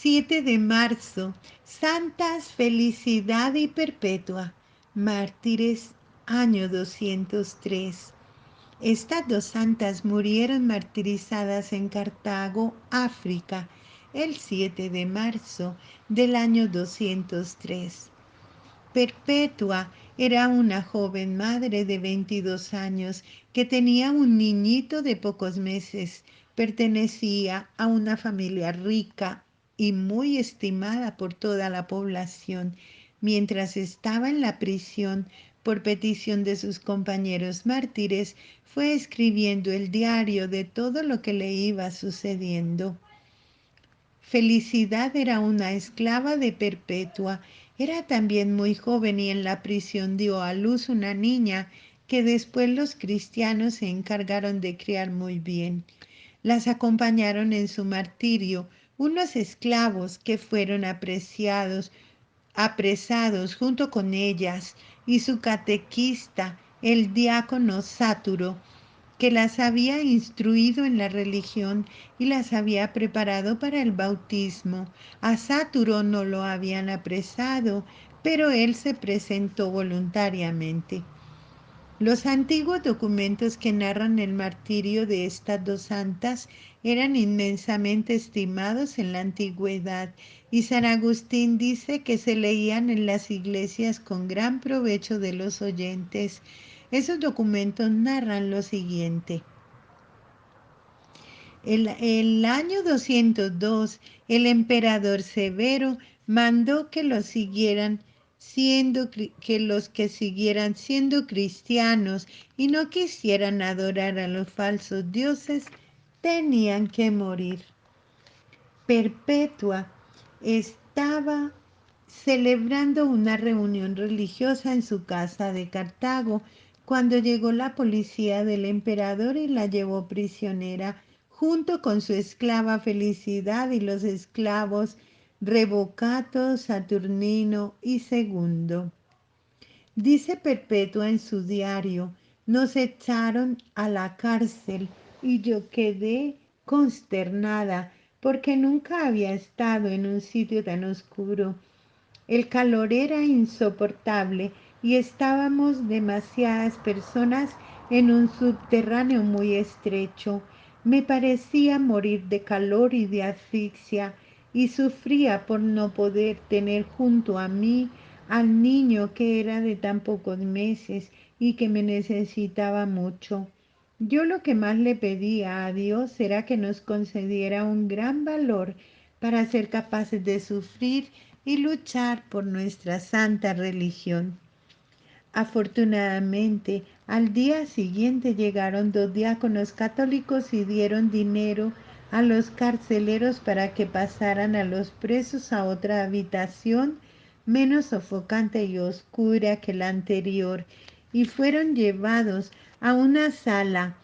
7 de marzo, Santas Felicidad y Perpetua, mártires, año 203. Estas dos santas murieron martirizadas en Cartago, África, el 7 de marzo del año 203. Perpetua era una joven madre de 22 años que tenía un niñito de pocos meses. Pertenecía a una familia rica y muy estimada por toda la población. Mientras estaba en la prisión, por petición de sus compañeros mártires, fue escribiendo el diario de todo lo que le iba sucediendo. Felicidad era una esclava de Perpetua. Era también muy joven y en la prisión dio a luz una niña que después los cristianos se encargaron de criar muy bien. Las acompañaron en su martirio unos esclavos que fueron apresados junto con ellas y su catequista, el diácono Sáturo, que las había instruido en la religión y las había preparado para el bautismo. A Sáturo no lo habían apresado, pero él se presentó voluntariamente. Los antiguos documentos que narran el martirio de estas dos santas eran inmensamente estimados en la antigüedad y San Agustín dice que se leían en las iglesias con gran provecho de los oyentes. Esos documentos narran lo siguiente. El año 202, el emperador Severo mandó que los que siguieran siendo cristianos y no quisieran adorar a los falsos dioses, tenían que morir. Perpetua estaba celebrando una reunión religiosa en su casa de Cartago cuando llegó la policía del emperador y la llevó prisionera junto con su esclava Felicidad y los esclavos Revocato, Saturnino y Segundo. Dice Perpetua en su diario: nos echaron a la cárcel y yo quedé consternada porque nunca había estado en un sitio tan oscuro. El calor era insoportable y estábamos demasiadas personas en un subterráneo muy estrecho. Me parecía morir de calor y de asfixia y sufría por no poder tener junto a mí al niño que era de tan pocos meses y que me necesitaba mucho. Yo lo que más le pedía a Dios era que nos concediera un gran valor para ser capaces de sufrir y luchar por nuestra santa religión. Afortunadamente, al día siguiente llegaron dos diáconos católicos y dieron dinero a los carceleros para que pasaran a los presos a otra habitación menos sofocante y oscura que la anterior, y fueron llevados a una sala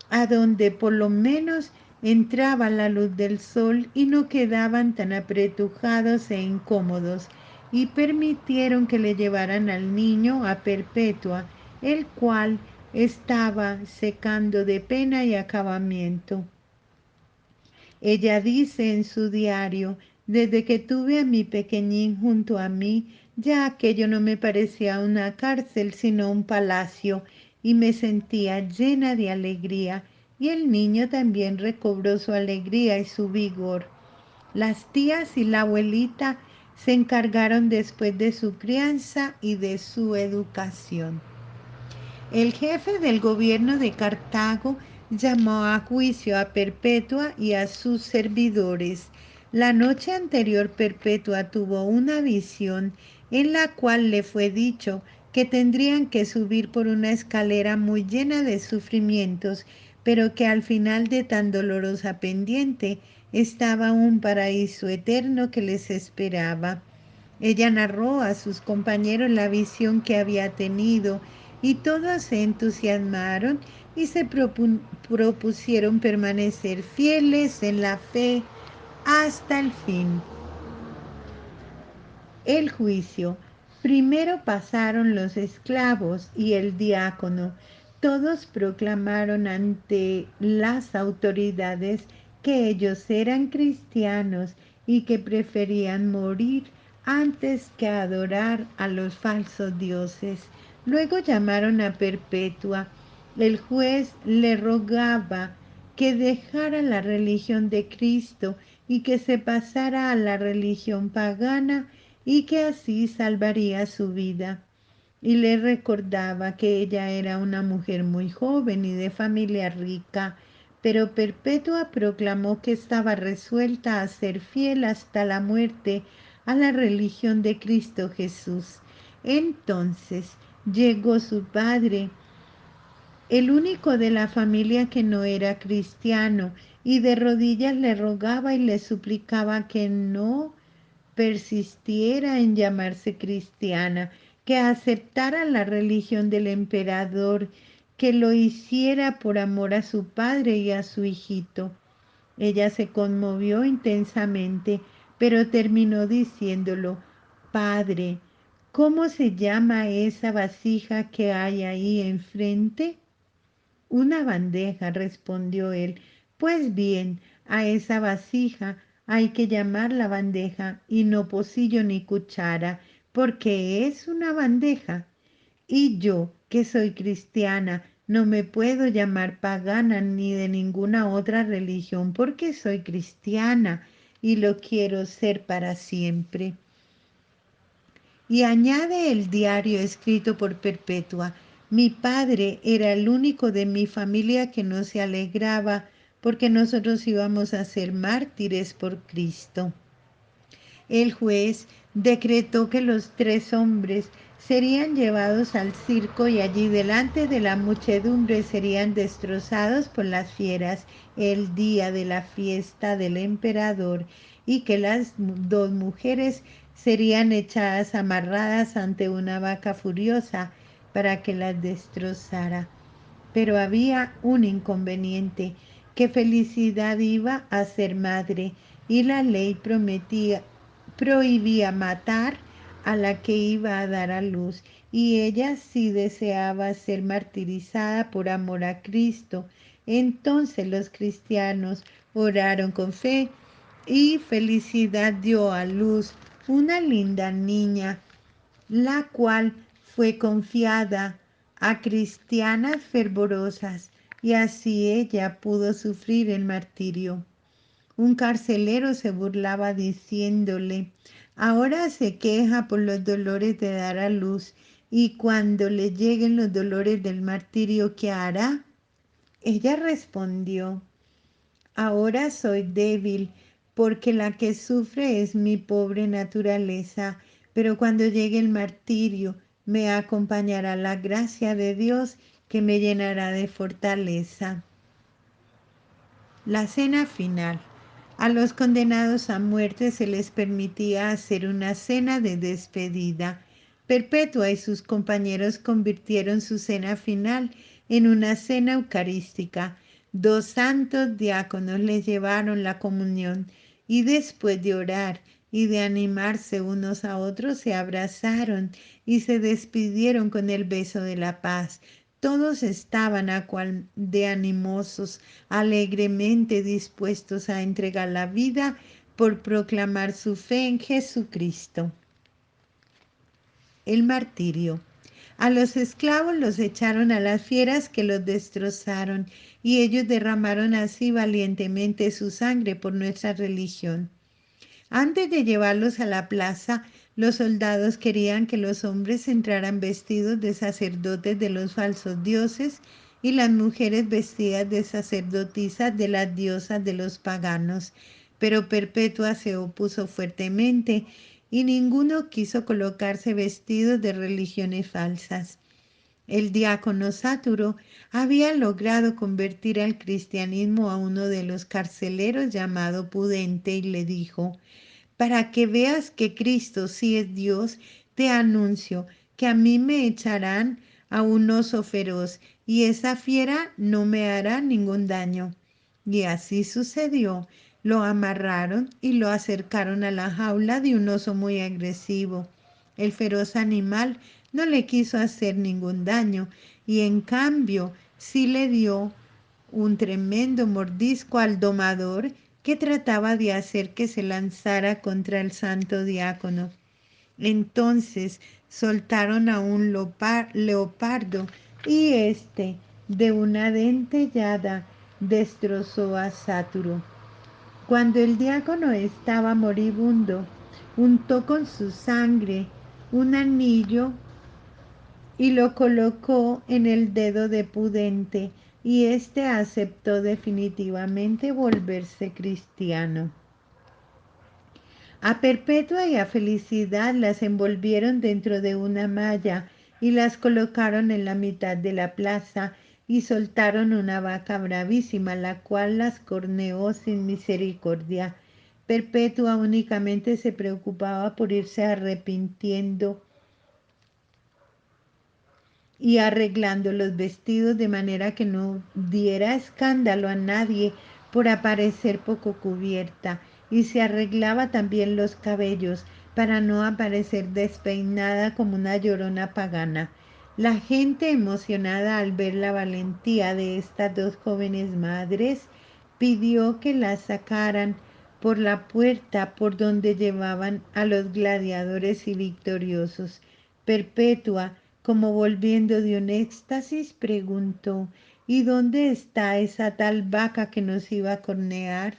a donde por lo menos entraba la luz del sol y no quedaban tan apretujados e incómodos, y permitieron que le llevaran al niño a Perpetua, el cual estaba secando de pena y acabamiento. Ella dice en su diario: desde que tuve a mi pequeñín junto a mí, ya aquello no me parecía una cárcel, sino un palacio, y me sentía llena de alegría, y el niño también recobró su alegría y su vigor. Las tías y la abuelita se encargaron después de su crianza y de su educación. El jefe del gobierno de Cartago llamó a juicio a Perpetua y a sus servidores. La noche anterior Perpetua tuvo una visión en la cual le fue dicho que tendrían que subir por una escalera muy llena de sufrimientos, pero que al final de tan dolorosa pendiente estaba un paraíso eterno que les esperaba. Ella narró a sus compañeros la visión que había tenido y todos se entusiasmaron y se propusieron permanecer fieles en la fe hasta el fin. El juicio. Primero pasaron los esclavos y el diácono. Todos proclamaron ante las autoridades que ellos eran cristianos y que preferían morir antes que adorar a los falsos dioses. Luego llamaron a Perpetua. El juez le rogaba que dejara la religión de Cristo y que se pasara a la religión pagana y que así salvaría su vida. Y le recordaba que ella era una mujer muy joven y de familia rica, pero Perpetua proclamó que estaba resuelta a ser fiel hasta la muerte a la religión de Cristo Jesús. Entonces llegó su padre, el único de la familia que no era cristiano, y de rodillas le rogaba y le suplicaba que no persistiera en llamarse cristiana, que aceptara la religión del emperador, que lo hiciera por amor a su padre y a su hijito. Ella se conmovió intensamente, pero terminó diciéndolo: Padre, ¿cómo se llama esa vasija que hay ahí enfrente? Una bandeja, respondió él. Pues bien, a esa vasija hay que llamarla bandeja y no pocillo ni cuchara, porque es una bandeja. Y yo, que soy cristiana, no me puedo llamar pagana ni de ninguna otra religión, porque soy cristiana y lo quiero ser para siempre. Y añade el diario escrito por Perpetua: mi padre era el único de mi familia que no se alegraba porque nosotros íbamos a ser mártires por Cristo. El juez decretó que los tres hombres serían llevados al circo y allí delante de la muchedumbre serían destrozados por las fieras el día de la fiesta del emperador, y que las dos mujeres serían echadas amarradas ante una vaca furiosa para que las destrozara. Pero había un inconveniente, que Felicidad iba a ser madre y la ley prohibía matar a la que iba a dar a luz, y ella sí deseaba ser martirizada por amor a Cristo. Entonces los cristianos oraron con fe y Felicidad dio a luz una linda niña, la cual fue confiada a cristianas fervorosas, y así ella pudo sufrir el martirio. Un carcelero se burlaba diciéndole: ahora se queja por los dolores de dar a luz, y cuando le lleguen los dolores del martirio, ¿qué hará? Ella respondió: ahora soy débil, porque la que sufre es mi pobre naturaleza, pero cuando llegue el martirio me acompañará la gracia de Dios, que me llenará de fortaleza. La cena final. A los condenados a muerte se les permitía hacer una cena de despedida. Perpetua y sus compañeros convirtieron su cena final en una cena eucarística. Dos santos diáconos les llevaron la comunión, y después de orar y de animarse unos a otros, se abrazaron y se despidieron con el beso de la paz. Todos estaban a cual de animosos, alegremente dispuestos a entregar la vida por proclamar su fe en Jesucristo. El martirio. A los esclavos los echaron a las fieras, que los destrozaron, y ellos derramaron así valientemente su sangre por nuestra religión. Antes de llevarlos a la plaza, los soldados querían que los hombres entraran vestidos de sacerdotes de los falsos dioses y las mujeres vestidas de sacerdotisas de las diosas de los paganos. Pero Perpetua se opuso fuertemente y ninguno quiso colocarse vestidos de religiones falsas. El diácono Sáturo había logrado convertir al cristianismo a uno de los carceleros llamado Pudente, y le dijo: para que veas que Cristo sí es Dios, te anuncio que a mí me echarán a un oso feroz, y esa fiera no me hará ningún daño. Y así sucedió. Lo amarraron y lo acercaron a la jaula de un oso muy agresivo. El feroz animal no le quiso hacer ningún daño, y en cambio sí le dio un tremendo mordisco al domador que trataba de hacer que se lanzara contra el santo diácono. Entonces soltaron a un leopardo y éste, de una dentellada, destrozó a Sáturo. Cuando el diácono estaba moribundo, untó con su sangre un anillo y lo colocó en el dedo de Pudente, y éste aceptó definitivamente volverse cristiano. A Perpetua y a Felicidad las envolvieron dentro de una malla y las colocaron en la mitad de la plaza y soltaron una vaca bravísima, la cual las corneó sin misericordia. Perpetua únicamente se preocupaba por irse arrepintiendo y arreglando los vestidos de manera que no diera escándalo a nadie por aparecer poco cubierta, y se arreglaba también los cabellos para no aparecer despeinada como una llorona pagana. La gente, emocionada al ver la valentía de estas dos jóvenes madres, pidió que las sacaran por la puerta por donde llevaban a los gladiadores y victoriosos. Perpetua, como volviendo de un éxtasis, preguntó: ¿Y dónde está esa tal vaca que nos iba a cornear?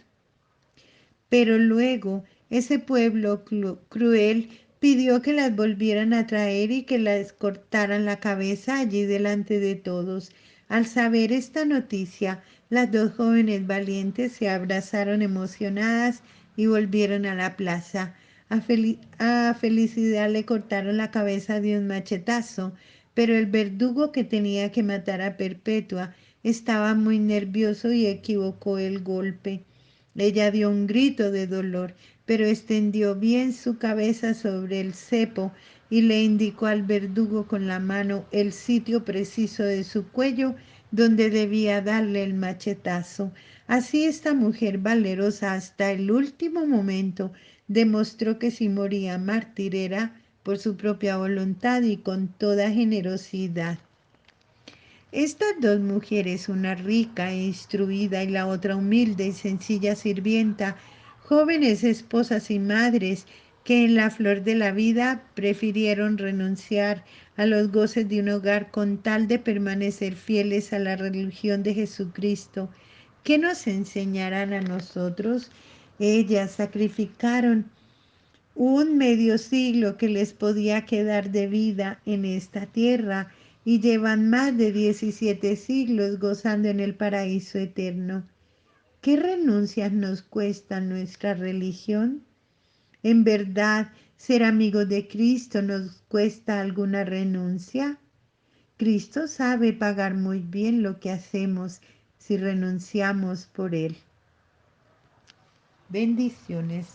Pero luego ese pueblo cruel pidió que las volvieran a traer y que les cortaran la cabeza allí delante de todos. Al saber esta noticia, las dos jóvenes valientes se abrazaron emocionadas y volvieron a la plaza. A Felicidad le cortaron la cabeza de un machetazo, pero el verdugo que tenía que matar a Perpetua estaba muy nervioso y equivocó el golpe. Ella dio un grito de dolor, pero extendió bien su cabeza sobre el cepo y le indicó al verdugo con la mano el sitio preciso de su cuello donde debía darle el machetazo. Así esta mujer valerosa hasta el último momento demostró que si moría mártir era por su propia voluntad y con toda generosidad. Estas dos mujeres, una rica e instruida y la otra humilde y sencilla sirvienta, jóvenes esposas y madres que en la flor de la vida prefirieron renunciar a los goces de un hogar con tal de permanecer fieles a la religión de Jesucristo, ¿qué nos enseñarán a nosotros? Ellas sacrificaron un medio siglo que les podía quedar de vida en esta tierra y llevan más de 17 siglos gozando en el paraíso eterno. ¿Qué renuncias nos cuesta nuestra religión? ¿En verdad ser amigos de Cristo nos cuesta alguna renuncia? Cristo sabe pagar muy bien lo que hacemos si renunciamos por Él. Bendiciones.